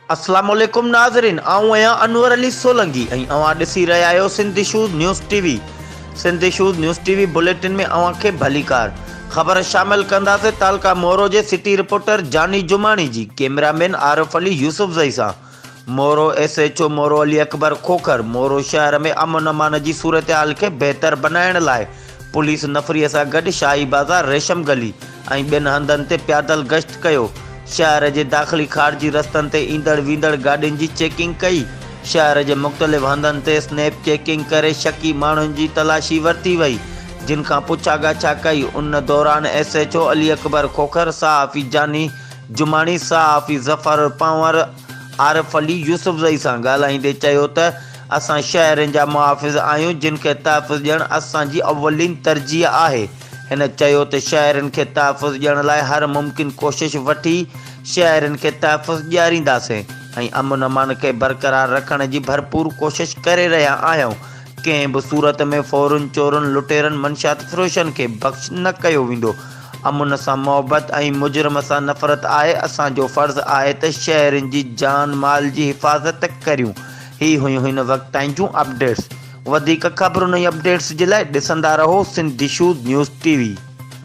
अस्सलामुअलैकुम नाज़रीन, आऊं आहियां अनवर अली सोलंकी ऐं अवां ॾिसी रहिया आहियो Sindhi shoes news TV. Sindhi shoes news TV bulletin में अवां खे भलीकार ख़बर शामिल कंदासीं तालका मोरो जे सिटी रिपोर्टर जानी जुमानी जी कैमरामैन आरिफ अली यूसुफज़ई सां। मोरो SHO मोरो अली अकबर खोखर मोरो शहर में अमन अमान जी सूरत हाल खे बहितर बनाइण लाइ पुलिस नफ़रीअ सां गॾु शाही बाज़ार रेशम गली ऐं ॿियनि हंधनि ते प्यादल गश्त कयो। शहर जे दाख़िली ख़ारिजी रस्तनि ते ईंदड़ वींदड़ गाॾियुनि जी चेकिंग कई। शहर जे मुख़्तलिफ़ हंधनि ते स्नैप चेकिंग करे शकी माण्हुनि जी तलाशी वरिती वई, जिन खां पुछा ॻाछा कई। उन दौरान SHO अली अकबर खोखर, सहाफ़ी जानी जुमानी, सहाफ़ी ज़फ़र पंवर, आरिफ अली यूसुफज़ई सां ॻाल्हाईंदे चयो त असां शहरनि जा मुहाफ़िज़ आहियूं, जिन खे तहफ़ुज़ ॾियणु असांजी अवलीन तरजीह आहे। हिन चयो त शहरनि खे तहफ़ुज़ ॾियण लाइ हर मुमकिन कोशिश वठी शहरनि खे तहफ़ुज़ ॾियारींदासीं ऐं अमन अमान खे बरक़रार रखण जी भरपूर कोशिश करे रहिया आहियूं। कंहिं बि सूरत में फ़ौरुनि, चोरनि, लुटेरनि, मंशात फ़रोशनि खे बख़्श न कयो वेंदो। अमुन सां मोहबत ऐं मुजरिम सां नफ़रत आहे। असांजो फ़र्ज़ु आहे त शहरनि जी जान माल जी हिफ़ाज़त करियूं। ही हुयूं हिन वक़्त जूं अपडेट्स। वधीक ख़बरुनि ऐं अपडेट्स जे लाइ ॾिसंदा रहो सिंधी शूज़ न्यूज़ टीवी।